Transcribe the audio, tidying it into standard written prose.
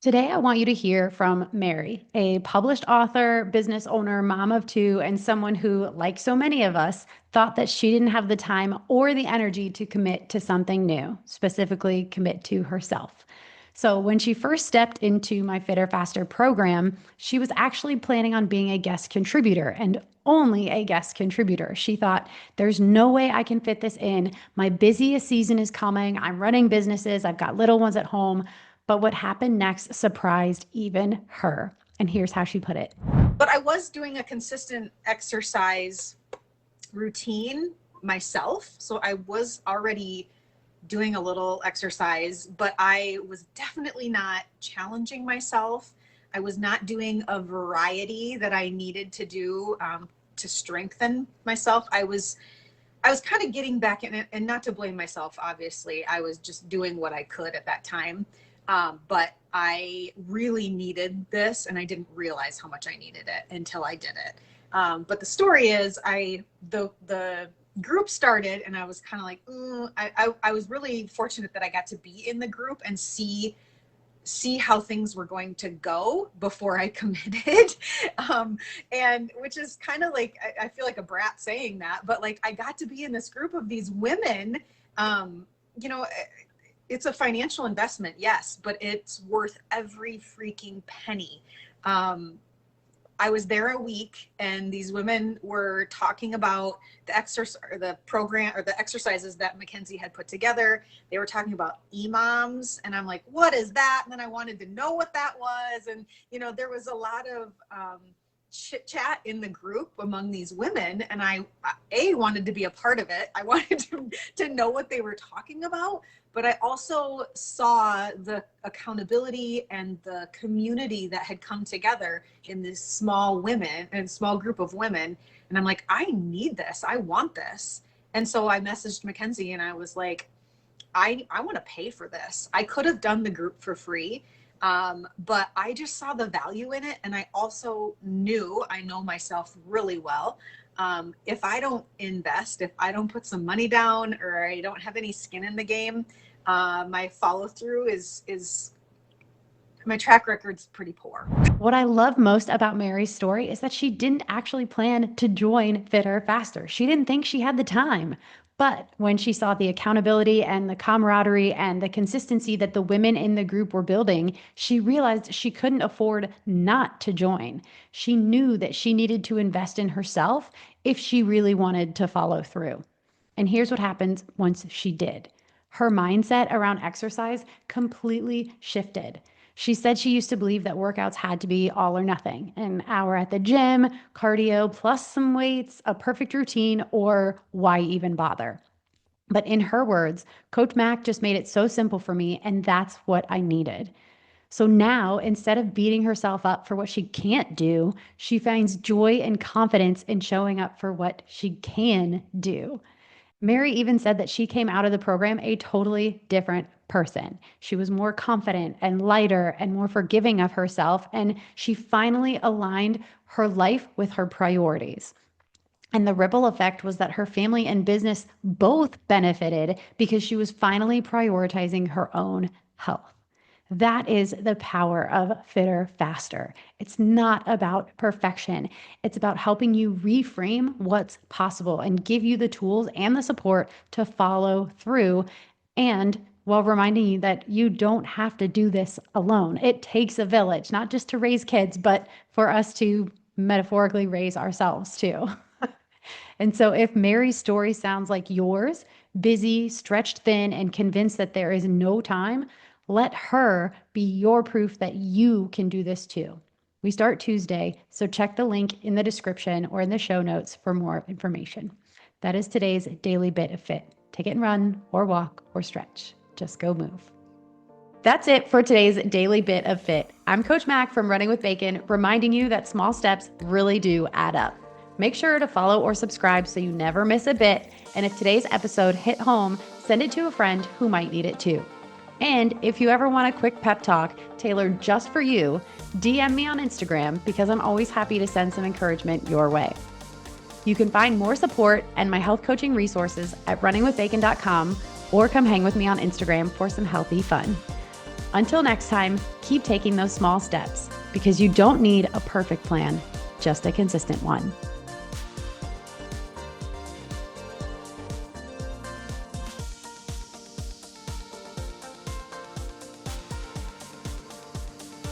Today, I want you to hear from Mary, a published author, business owner, mom of two, and someone who, like so many of us, thought that she didn't have the time or the energy to commit to something new, specifically commit to herself. So, when she first stepped into my Fitter Faster program, she was actually planning on being a guest contributor and only a guest contributor. She thought, there's no way I can fit this in. My busiest season is coming. I'm running businesses. I've got little ones at home. But what happened next surprised even her. And here's how she put it. But I was doing a consistent exercise routine myself. So I was already doing a little exercise, but I was definitely not challenging myself. I was not doing a variety that I needed to do to strengthen myself. I was kind of getting back in it, and not to blame myself, obviously. I was just doing what I could at that time. But I really needed this, and I didn't realize how much I needed it until I did it. But the story is, the group started, and I was kind of like, I was really fortunate that I got to be in the group and see how things were going to go before I committed. And which is kind of like, I feel like a brat saying that, but like, I got to be in this group of these women. It's a financial investment, yes, but it's worth every freaking penny. I was there a week, and these women were talking about the program or the exercises that Mackenzie had put together. They were talking about EMOMs, and I'm like, what is that? And then I wanted to know what that was. And, there was a lot of chit chat in the group among these women. And I wanted to be a part of it. I wanted to know what they were talking about. But I also saw the accountability and the community that had come together in this small group of women. And I'm like, I need this. I want this. And so I messaged Mackenzie, and I was like, I want to pay for this. I could have done the group for free. But I just saw the value in it. And I also I know myself really well. If I don't invest, if I don't put some money down, or I don't have any skin in the game, my follow through is my track record's pretty poor. What I love most about Mary's story is that she didn't actually plan to join Fitter Faster. She didn't think she had the time. But when she saw the accountability and the camaraderie and the consistency that the women in the group were building, she realized she couldn't afford not to join. She knew that she needed to invest in herself if she really wanted to follow through. And here's what happens once she did. Her mindset around exercise completely shifted. She said she used to believe that workouts had to be all or nothing, an hour at the gym, cardio plus some weights, a perfect routine, or why even bother? But in her words, Coach Mack just made it so simple for me, and that's what I needed. So now, instead of beating herself up for what she can't do, she finds joy and confidence in showing up for what she can do. Mary even said that she came out of the program a totally different person. She was more confident and lighter and more forgiving of herself, and she finally aligned her life with her priorities. And the ripple effect was that her family and business both benefited because she was finally prioritizing her own health. That is the power of Fitter Faster. It's not about perfection. It's about helping you reframe what's possible and give you the tools and the support to follow through, and while reminding you that you don't have to do this alone. It takes a village, not just to raise kids, but for us to metaphorically raise ourselves too. And so if Mary's story sounds like yours, busy, stretched thin, and convinced that there is no time, let her be your proof that you can do this too. We start Tuesday, so check the link in the description or in the show notes for more information. That is today's daily bit of fit. Take it and run or walk or stretch. Just go move. That's it for today's daily bit of fit. I'm Coach Mack from Running with Bacon, reminding you that small steps really do add up. Make sure to follow or subscribe so you never miss a bit. And if today's episode hit home, send it to a friend who might need it too. And if you ever want a quick pep talk tailored just for you, DM me on Instagram because I'm always happy to send some encouragement your way. You can find more support and my health coaching resources at runningwithbacon.com, or come hang with me on Instagram for some healthy fun. Until next time, keep taking those small steps because you don't need a perfect plan, just a consistent one.